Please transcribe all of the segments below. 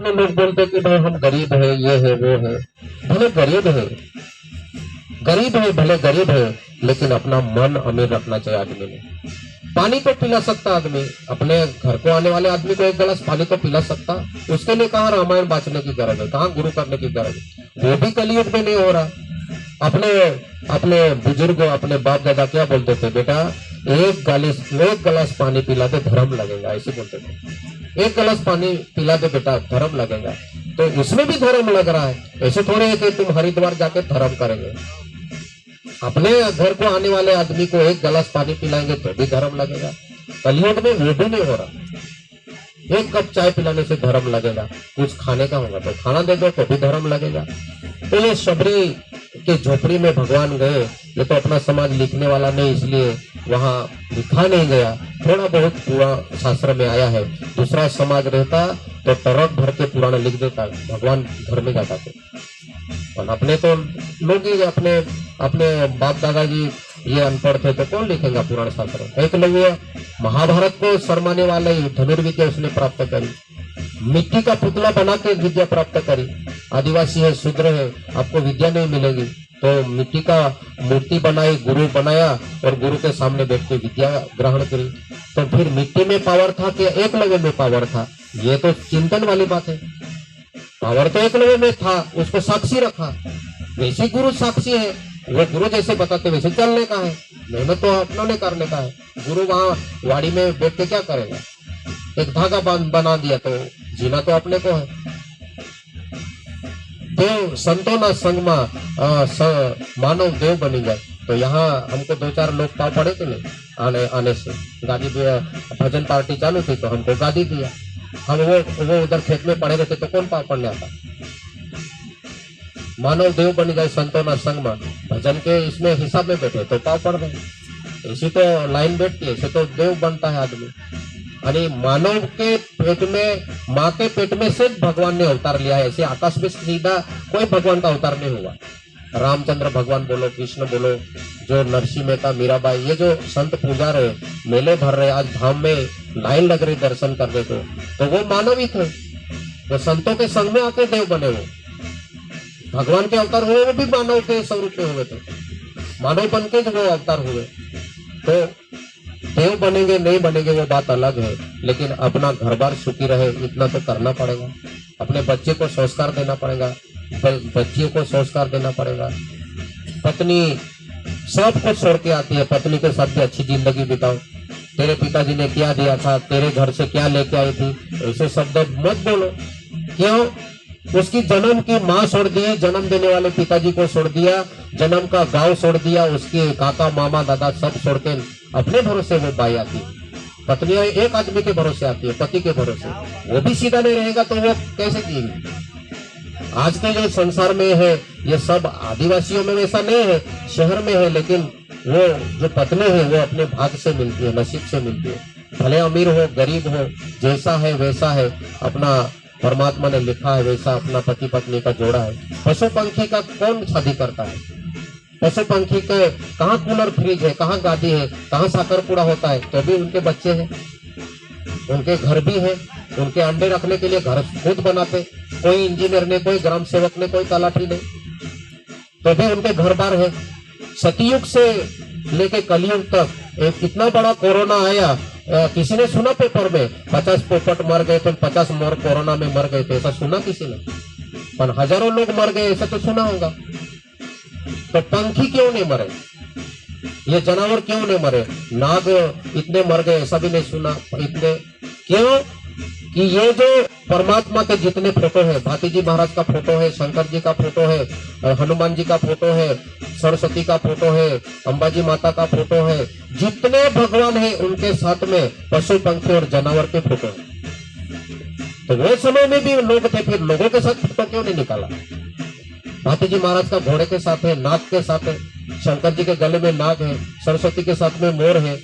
अपने लोग बोलते कि भाई हम गरीब है, ये है वो है। भले गरीब है, गरीब है, भले गरीब है, लेकिन अपना मन अमीर रखना चाहिए आदमी ने। पानी तो पिला सकता आदमी, अपने घर को आने वाले आदमी को एक गिलास पानी तो पिला सकता। उसके लिए कहाँ रामायण बांचने की गरज है, कहाँ गुरु करने की गरज है। वो भी कलयुग में नहीं हो रहा। अपने अपने बुजुर्ग, अपने बाप दादा क्या बोलते थे, बेटा एक गिलास पानी पिला दे धर्म लगेगा, ऐसे बोलते थे। एक गिलास पानी पिला दे बेटा धर्म लगेगा। तो उसमें भी धर्म लग रहा है। ऐसे थोड़े है कि तुम हरिद्वार जाके धर्म करेंगे। अपने घर को आने वाले आदमी को एक गिलास पानी पिलाएंगे तो भी धर्म लगेगा। कलयुग में वो भी नहीं हो रहा। एक कप चाय पिलाने से धर्म लगेगा, कुछ खाने का होगा तो खाना दे दो तो भी धर्म लगेगा। तो ये शबरी के झोपड़ी में भगवान गए, ये तो अपना समाज लिखने वाला नहीं, इसलिए वहां लिखा नहीं गया। थोड़ा बहुत पूरा शास्त्र में आया है। दूसरा समाज रहता तो ट्रक भर के पुराण लिख देता, भगवान घर में जाता थे। और अपने तो लोग ही अपने अपने बाप दादाजी ये अनपढ़ थे तो कौन लिखेगा पुराण शास्त्र। एक लोग महाभारत को शर्माने वाले धनुर्विद्या उसने प्राप्त करी, मिट्टी का पुतला बना के विद्या प्राप्त करी। आदिवासी है, शूद्र है, आपको विद्या नहीं मिलेगी, तो मिट्टी का मूर्ति बनाई, गुरु बनाया और गुरु के सामने बैठ के विद्या ग्रहण करी। तो फिर मिट्टी में पावर था कि एकलव्य में पावर था, ये तो चिंतन वाली बात है। पावर तो एकलव्य में था, उसको साक्षी रखा। वैसे गुरु साक्षी है, वो गुरु जैसे बताते वैसे चलने का है, मेहनत तो अपनों करने का है। गुरु वहां वाड़ी में बैठ के क्या करेगा, एक धागा बना दिया तो जीना तो अपने को है। देव संतो ना संग मानव देव बनी जाए। तो यहाँ हमको 2-4 लोग पाव पड़े थे नहीं आने से। गादी भजन पार्टी चालू थी तो हमको गादी दिया। हम वो उधर खेत में पड़े रहते तो कौन पाव पड़ने आता। मानव देव बनी जाए संतो ना संग मान, भजन के इसमें हिसाब में बैठे तो पाव पड़ गए। इसी तो लाइन बैठती है, इसे तो देव बनता है आदमी। यानी मानव के पेट में, माँ के पेट में से भगवान ने अवतार लिया है। ऐसे आकाश में सीधा कोई भगवान का अवतार नहीं हुआ। रामचंद्र भगवान बोलो, कृष्ण बोलो, जो नरसिंह मेहता, मीराबाई, ये जो संत पूजा रहे, मेले भर रहे, आज धाम में लाइन लग रही दर्शन करने को, तो वो मानव ही थे। वो संतों के संग में आके देव बने। वो भगवान के अवतार हुए, वो भी मानव के स्वरूप में हुए थे। मानव बन के जो वो अवतार हुए, तो देव बनेंगे नहीं बनेंगे वो बात अलग है, लेकिन अपना घर बार सुखी रहे इतना तो करना पड़ेगा। अपने बच्चे को संस्कार देना पड़ेगा, बच्चियों को संस्कार देना पड़ेगा। पत्नी सब कुछ छोड़ के आती है, पत्नी के साथ भी अच्छी जिंदगी बिताओ। तेरे पिताजी ने क्या दिया था, तेरे घर से क्या लेके आई थी, ऐसे शब्द मत बोलो। क्यों? उसकी जन्म की माँ छोड़ दी, जन्म देने वाले पिताजी को छोड़ दिया, जन्म का गांव छोड़ दिया, उसके काका मामा दादा सब छोड़ के अपने भरोसे वो बाई आती है। पत्नियां एक आदमी के भरोसे आती है, पति के भरोसे। वो भी सीधा नहीं रहेगा तो वो कैसे जिएगी। आज के जो संसार में है ये सब आदिवासियों में वैसा नहीं है, शहर में है, लेकिन वो जो पत्नी है वो अपने भाग से मिलती है, नसीब से मिलती है। भले अमीर हो गरीब हो, जैसा है वैसा है, अपना परमात्मा ने लिखा है वैसा अपना पति पत्नी का जोड़ा है। पशु पंखी का कौन शादी करता है? पशु पंखी के कहाँ कूलर फ्रिज है, कहाँ गाड़ी है, कहाँ साकर पूड़ा होता है, तो भी उनके बच्चे हैं, उनके घर भी है, उनके अंडे रखने के लिए घर खुद बनाते। कोई इंजीनियर ने, कोई ग्राम सेवक ने, कोई तलाठी ने, तो भी उनके घर बार है। सतयुग से लेके कलयुग तक एक कितना बड़ा कोरोना आया, किसी ने सुना पेपर में 50 पोपट मर गए थे, 50 मोर कोरोना में मर गए थे, ऐसा सुना किसी ने? पर हजारों लोग मर गए ऐसा तो सुना होगा। तो पंखी क्यों नहीं मरे, ये जानवर क्यों नहीं मरे, नाग इतने मर गए ऐसा भी नहीं सुना। इतने क्यों? कि ये जो परमात्मा के जितने फोटो है, भातीजी महाराज का फोटो है, शंकर जी का फोटो है, हनुमान जी का फोटो है, सरस्वती का फोटो है, अंबाजी माता का फोटो है, जितने भगवान है उनके साथ में पशु पंखी और जानवर के फोटो है। तो वो समय में भी लोग थे, फिर लोगों के साथ फोटो क्यों नहीं निकाला? भातीजी महाराज का घोड़े के साथ है, नाग के साथ है, शंकर जी के गले में नाग है, सरस्वती के साथ में मोर है,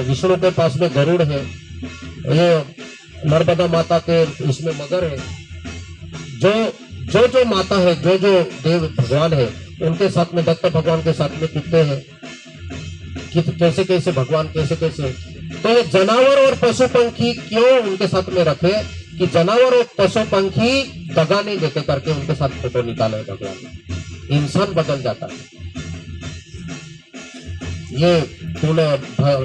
विष्णु के पास में गरुड़ है, ये नर्मदा माता के इसमें मगर है। जो माता है, जो देव भगवान है, उनके साथ में दत्त भगवान के साथ में कितने हैं, कैसे कैसे भगवान कैसे कैसे। तो ये जानवर और पशु पंखी क्यों उनके साथ में रखे? कि जानवर और पशु पंखी दगा नहीं देते करके उनके साथ फोटो निकाले भगवान ने। इंसान बदल जाता है। ये तूने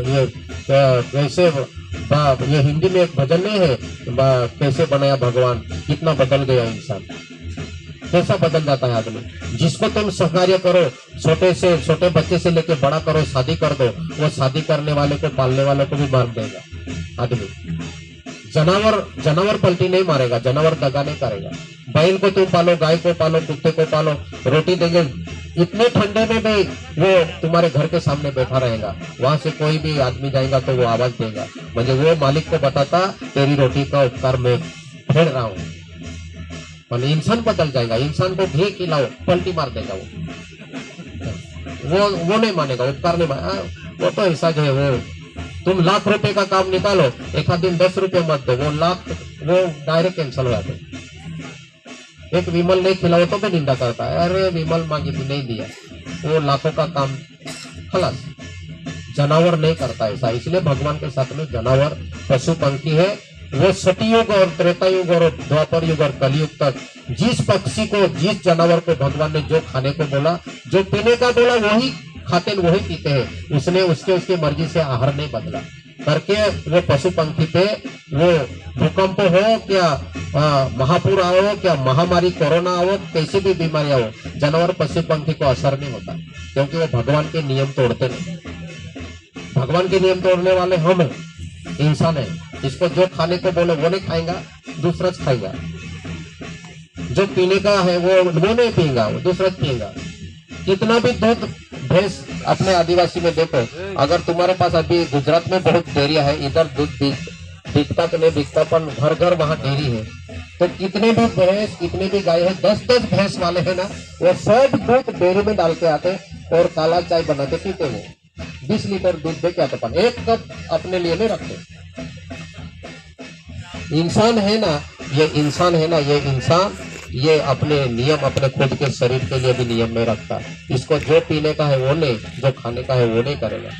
ये कैसे ये हिंदी में एक भजन नहीं है, कैसे बनाया भगवान, कितना बदल गया इंसान, कैसा बदल जाता है आदमी। जिसको तुम सहकार्य करो, छोटे बच्चे से लेके बड़ा करो, शादी कर दो, वो शादी करने वाले को, पालने वाले को भी मार देगा आदमी। जानवर पलटी नहीं मारेगा, जानवर दगा नहीं करेगा। बैल को तुम पालो, गाय को पालो, कुत्ते को पालो, रोटी देंगे, इतने ठंडे में भी वो तुम्हारे घर के सामने बैठा रहेगा। वहां से कोई भी आदमी जाएगा तो वो आवाज देगा, म्हणजे वो मालिक को बताता तेरी रोटी का उपकार मैं फेर रहा हूँ। पर इंसान बदल जाएगा। इंसान को घी खिलाओ, पलटी मार देगा वो नहीं मानेगा, उपकार नहीं मानेगा। वो तो ऐसा जो है, वो तुम लाख रुपए का काम निकालो, एक आध दिन 10 रुपए मत दो, वो लाख वो डायरेक्ट कैंसिल हो जाते। एक विमल नहीं खिलाओ तो भी निंदा करता है, अरे विमल मांगी थी नहीं दिया, वो लाखों का काम खलास। जानवर नहीं करता ऐसा, इसलिए भगवान के साथ में जानवर पशु पंखी है। वो सतयुग और त्रेता युग और द्वापर युग और कलयुग तक जिस पक्षी को, जिस जानवर को भगवान ने जो खाने को बोला, जो पीने का बोला, वही खाते वही पीते हैं। उसने उसके मर्जी से आहार नहीं बदला करके वो पशु पंखी पे वो भूकंप हो क्या, महापुर आओ क्या, महामारी कोरोना आओ, कैसी भी बीमारी आओ, जानवर पशु पंखी को असर नहीं होता, क्योंकि वो भगवान के नियम तोड़ते नहीं। भगवान के नियम तोड़ने वाले हम हैं, इंसान है। इसको जो खाने को बोले वो नहीं खाएगा, दूसरा खाएगा। जो पीने का है वो नहीं पिएगा, वो दूसरा पिएगा। कितना भी दूध भैंस अपने आदिवासी में देखो, अगर तुम्हारे पास अभी गुजरात में बहुत डेयरी है, इधर दूध बिकता तो नहीं बिकता, पर घर घर वहाँ डेयरी है, तो कितने भी भैंस, कितने भी गाय है, 10-10 भैंस वाले है ना, वो सब दूध डेयरी में डाल के आते और काला चाय बनाते पीते। वो 20 लीटर दूध दे के आते, पर 1 कप अपने लिए नहीं रखते। इंसान है ना, ये इंसान है ना, ये इंसान ये अपने नियम, अपने खुद के शरीर के लिए भी नियम नहीं रखता। इसको जो पीने का है वो नहीं, जो खाने का है वो नहीं करेगा।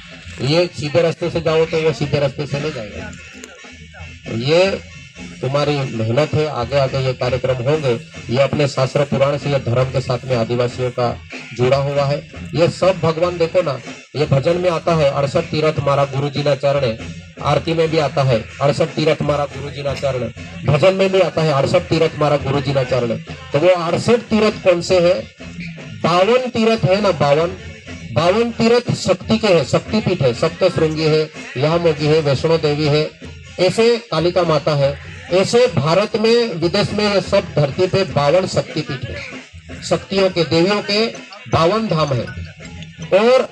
ये सीधे रास्ते से जाओ तो वो सीधे रास्ते से नहीं जाएगा। ये तुम्हारी मेहनत है, आगे आगे ये कार्यक्रम होंगे। ये अपने शास्त्र पुराण से, ये धर्म के साथ में आदिवासियों का जुड़ा हुआ है। ये सब भगवान देखो ना, ये भजन में आता है 68 तीरथ मारा गुरु जी ना चरण, आरती में भी आता है 68 तीरथ मारा गुरु जी ना चरण, भजन में भी आता है 68 तीरथ मारा गुरु जी ना चरण। तो वो 68 तीरथ कौन से है? 52 तीरथ है ना, 52 तीरथ शक्ति के है, शक्तिपीठ है, सप्तशृंगी है, यमोगी है, वैष्णो देवी है, ऐसे कालिका माता है। ऐसे भारत में, विदेश में, सब धरती पे 52 शक्तिपीठ है। शक्तियों के, देवियों के 52 धाम है। और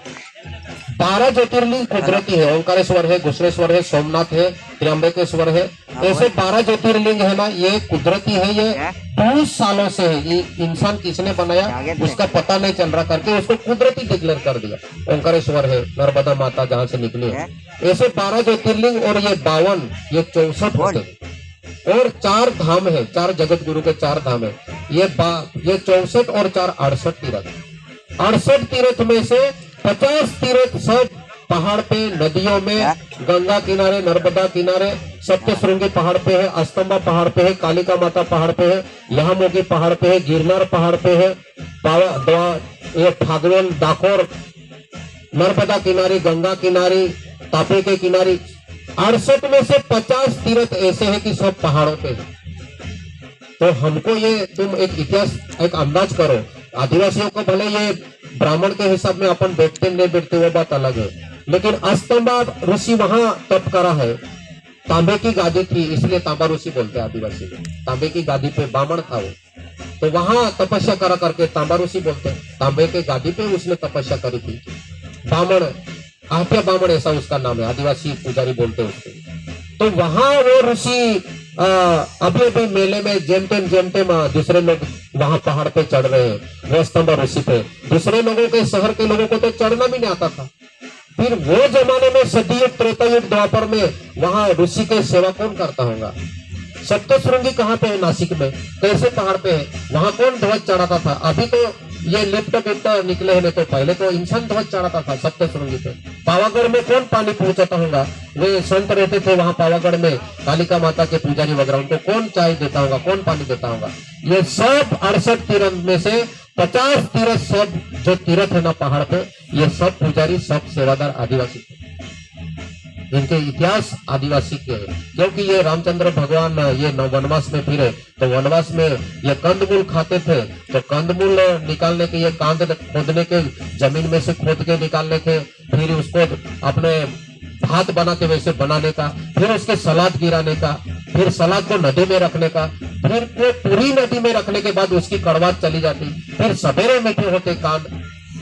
12 ज्योतिर्लिंग कुदरती है, ओंकारेश्वर है, घुसरेश्वर है, सोमनाथ है, त्र्यंबकेश्वर है। ऐसे 12 ज्योतिर्लिंग है ना, ये कुदरती है। ये 20 सालों से है। ये इंसान किसने बनाया उसका पता नहीं चल रहा करके उसको कुदरती डिक्लेयर कर दिया। ओंकारेश्वर है, नर्मदा माता जहाँ से निकली है। ऐसे 12 ज्योतिर्लिंग और ये 52, ये 64 होते हैं। और 4 धाम है, 4 जगत गुरु के 4 धाम है। ये 64 और 4 68 तीर्थ। 68 तीर्थ में से 50 तीर्थ सब पहाड़ पे, नदियों में, गंगा किनारे, नर्मदा किनारे, सप्तशृंगी पहाड़ पे है, अस्तंबा पहाड़ पे है, कालिका माता पहाड़ पे है, यमोगी पहाड़ पे है, गिरनार पहाड़ पे है, ये फागवेल, डाकोर, नर्मदा किनारे, गंगा किनारे, तापी के किनारे। 68 में से 50 तीर्थ ऐसे हैं कि सब पहाड़ों पे है। तो हमको ये, तुम एक इतिहास, एक अंदाज करो। आदिवासियों को भले ये ब्राह्मण के हिसाब में अपन बैठते नहीं बैठते वो बात अलग है, लेकिन अस्तंबा ऋषि वहां तप करा है। तांबे की गादी थी, इसलिए तांबा ऋषि बोलते हैं आदिवासी में। तांबे की गादी पे बामण था वो, तो वहां तपस्या करा करके तांबा ऋषि बोलते हैं। तांबे के गादी पे उसने तपस्या करी थी। बामण, आहत्या बामण ऐसा उसका नाम है, आदिवासी पुजारी बोलते हैं उसको। तो वहां वो ऋषि अभी अभी मेले में जेमतेम दूसरे लोग वहां पहाड़ पे चढ़ रहे हैं, वो स्तंभ ऋषि पे। दूसरे लोगों के, शहर के लोगों को तो चढ़ना भी नहीं आता था। फिर वो जमाने में सतयुग, त्रेतायुग, द्वापर में वहां ऋषि की सेवा कौन करता होगा? सप्तशृंगी कहाँ पे है? नासिक में। कैसे पहाड़ पे है? वहां कौन ध्वज चढ़ाता था? अभी तो ये लिफ्ट विफ्ट निकले हैं, तो पहले तो इंसान ध्वज चढ़ाता था सप्तशृंगी पे। पावागढ़ में कौन पानी पहुंचाता होगा? वे संत रहते थे वहां पावागढ़ में, कालिका माता के पुजारी वगैरह, उनको कौन चाय देता होगा, कौन पानी देता होगा? ये सब 68 तीर्थ में से 50 तीर्थ, सब जो तीर्थ है ना पहाड़ पे, ये सब पुजारी, सब सेवादार आदिवासी थे। इनके इतिहास आदिवासी के हैं, क्योंकि ये रामचंद्र भगवान ये वनवास में फिरे, तो वनवास में ये कंदमूल खाते थे, तो कंदमूल निकालने के, ये कांद खोदने के, जमीन में से खोद के निकालने के, फिर उसको अपने भात बनाते वैसे बनाने का, फिर उसके सलाद गिराने का, फिर सलाद को नदी में रखने का, फिर वो पूरी नदी में रखने के बाद उसकी कड़वाहट चली जाती, फिर सवेरे मीठे होते कांद,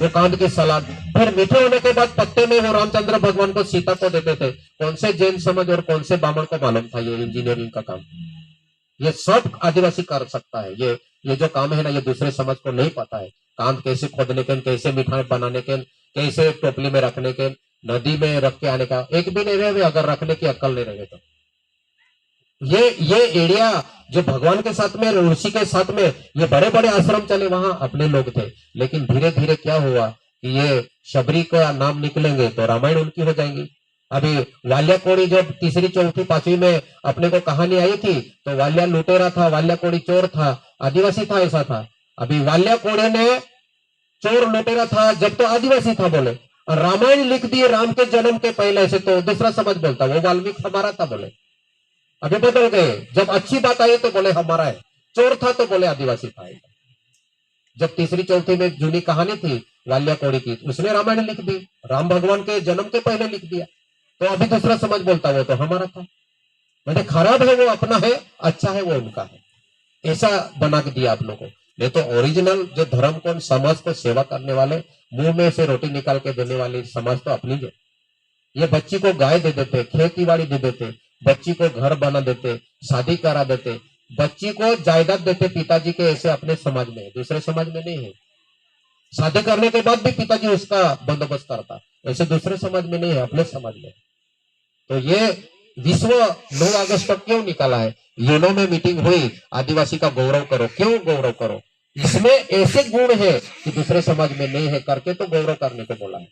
वो कांद की सलाद, फिर मीठे होने के बाद पत्ते में वो रामचंद्र भगवान को, सीता को देते थे। कौन से जैन समझ और कौन से ब्राह्मण को मालूम था ये इंजीनियरिंग का काम? ये सब आदिवासी कर सकता है। ये जो काम है ना, ये दूसरे समाज को नहीं पता है। कांद कैसे खोदने के, कैसे मिठाई बनाने के, कैसे टोपली में रखने के, नदी में रख के आने का, एक भी नहीं रहे अगर रखने की अक्ल नहीं रहे तो। ये एरिया जो भगवान के साथ में, ऋषि के साथ में, ये बड़े बड़े आश्रम चले, वहां अपने लोग थे। लेकिन धीरे धीरे क्या हुआ कि ये शबरी का नाम निकलेंगे तो रामायण उनकी हो जाएंगी। अभी वाल्या कोड़ी जब तीसरी चौथी पांचवी में अपने को कहानी आई थी, तो वाल्या लुटेरा था, वाल्या कोड़ी चोर था, आदिवासी था, ऐसा था। अभी वाल्या कोड़ी ने चोर लुटेरा था जब तो आदिवासी था बोले, और रामायण लिख दिए राम के जन्म के पहले से, तो दूसरा समाज बोलता वो वाल्मीकि हमारा था बोले। अभी बदल गए, जब अच्छी बात आई तो बोले हमारा है, चोर था तो बोले आदिवासी था। जब तीसरी चौथी में जूनी कहानी थी वाल्या कोड़ी की, उसने रामायण लिख दी, राम भगवान के जन्म के पहले लिख दिया, तो अभी दूसरा समाज बोलता वो तो हमारा था। मतलब खराब है वो अपना है, अच्छा है वो उनका है, ऐसा बना के दिया आप लोगों को। नहीं तो ओरिजिनल जो धर्म को, समाज को सेवा करने वाले, मुंह में से रोटी निकाल के देने वाली समाज तो अपनी है। ये बच्ची को गाय दे देते, खेती बाड़ी दे देते, बच्ची को घर बना देते, शादी करा देते, बच्ची को जायदाद देते पिताजी के, ऐसे अपने समाज में है, दूसरे समाज में नहीं है। शादी करने के बाद भी पिताजी उसका बंदोबस्त करता, ऐसे दूसरे समाज में नहीं है, अपने समाज में। तो ये विश्व 9 अगस्त तक क्यों निकाला है? यूनो में मीटिंग हुई, आदिवासी का गौरव करो। क्यों गौरव करो? इसमें ऐसे गुण है कि दूसरे समाज में नहीं है, करके तो गौरव करने को बोला है।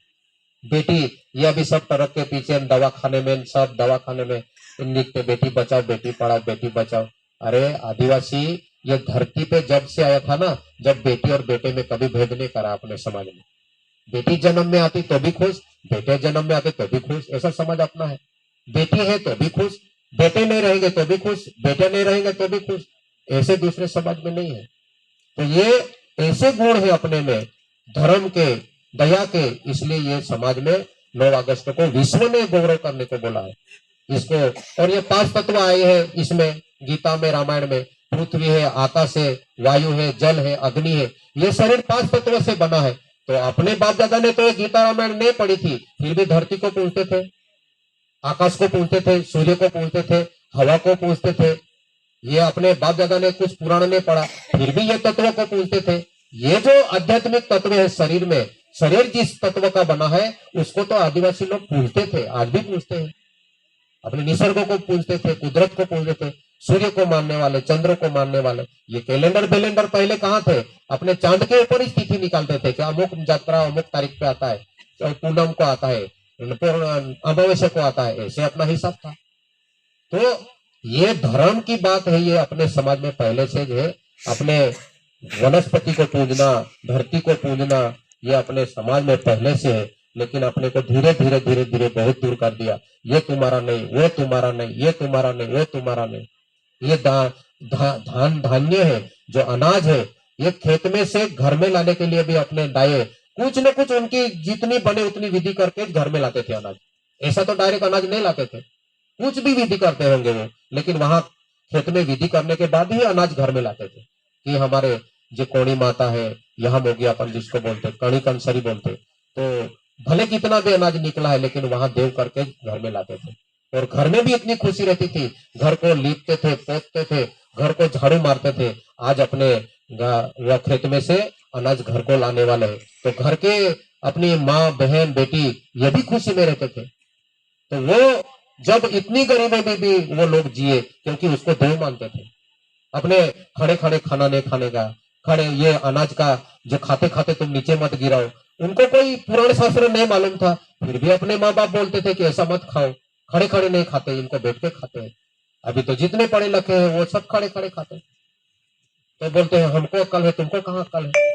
बेटी, ये अभी सब ट्रक के पीछे, दवाखाने में, सब दवाखाने में लिखते बेटी बचाओ, बेटी पढ़ाओ, बेटी बचाओ। अरे आदिवासी ये धरती पे जब से आया था ना, जब बेटी और बेटे में कभी भेद नहीं करा अपने समाज में। बेटी जन्म में आती तो भी खुश, बेटे जन्म में आते तो भी खुश, ऐसा समाज अपना है। बेटी है तो भी खुश, बेटे नहीं रहेंगे तो भी खुश, बेटे नहीं रहेंगे तो भी खुश, ऐसे दूसरे समाज में नहीं है। तो ये ऐसे गुण है अपने में, धर्म के, दया के, इसलिए ये समाज में 9 अगस्त को विश्व ने गौरव करने को बोला है इसको। और ये 5 तत्व आए हैं इसमें, गीता में, रामायण में। पृथ्वी है, आकाश है, वायु है, जल है, अग्नि है। ये शरीर 5 तत्व से बना है। तो अपने बाप दादा ने तो ये गीता रामायण नहीं पढ़ी थी, फिर भी धरती को पूजते थे, आकाश को पूजते थे, सूर्य को पूजते थे, हवा को पूजते थे। ये अपने बाप दादा ने कुछ पुराण नहीं पढ़ा, फिर भी ये तत्वों को पूजते थे। ये जो आध्यात्मिक तत्व है शरीर में, शरीर जिस तत्व का बना है, उसको तो आदिवासी लोग पूजते थे, आज भी पूजते हैं। अपने निसर्ग को पूजते थे, कुदरत को पूजते थे, सूर्य को मानने वाले, चंद्र को मानने वाले। ये कैलेंडर बेलेंडर पहले कहाँ थे? अपने चांद के ऊपर ही तिथि निकालते थे कि अमुक यात्रा अमुक तारीख पे आता है, पूनम को आता है, अमावस्या को आता है, ऐसे अपना हिसाब था। तो ये धर्म की बात है, ये अपने समाज में पहले से जो है, अपने वनस्पति को पूजना, धरती को पूजना, ये अपने समाज में पहले से है। लेकिन अपने को धीरे धीरे धीरे धीरे बहुत दूर कर दिया। ये तुम्हारा नहीं, वो तुम्हारा नहीं, ये तुम्हारा नहीं, वो तुम्हारा नहीं। ये धान धान्य है, जो अनाज है, ये खेत में से घर में लाने के लिए भी अपने दाए कुछ न कुछ उनकी जितनी बने उतनी विधि करके घर में लाते थे अनाज। ऐसा तो डायरेक्ट अनाज नहीं लाते थे, कुछ भी विधि करते होंगे वो, लेकिन वहां खेत में विधि करने के बाद ही अनाज घर में लाते थे। कि हमारे जो कोणी माता है, यहाँ मोगी अपन जिसको बोलते, कणी कंसरी बोलते, तो भले कितना भी अनाज निकला है, लेकिन वहां देव करके घर में लाते थे। और घर में भी इतनी खुशी रहती थी, घर को लीपते थे, पोतते थे, घर को झाड़ू मारते थे। आज अपने खेत में से अनाज घर को लाने वाले हैं, तो घर के अपनी माँ, बहन, बेटी, ये भी खुशी में रहते थे। तो वो जब इतनी गरीबी में भी वो लोग जिए, क्योंकि उसको देव मानते थे। अपने खड़े खड़े खाना नहीं खाने का, खड़े ये अनाज का जो खाते खाते तुम नीचे मत गिराओ। उनको कोई पुराण शास्त्र नहीं मालूम था, फिर भी अपने माँ बाप बोलते थे कि ऐसा मत खाओ, खड़े खड़े नहीं खाते, इनको बैठ के खाते हैं। अभी तो जितने पढ़े लिखे हैं वो सब खड़े खड़े खाते हैं। तो बोलते हैं हमको अकल है, तुमको कहाँ अकल है।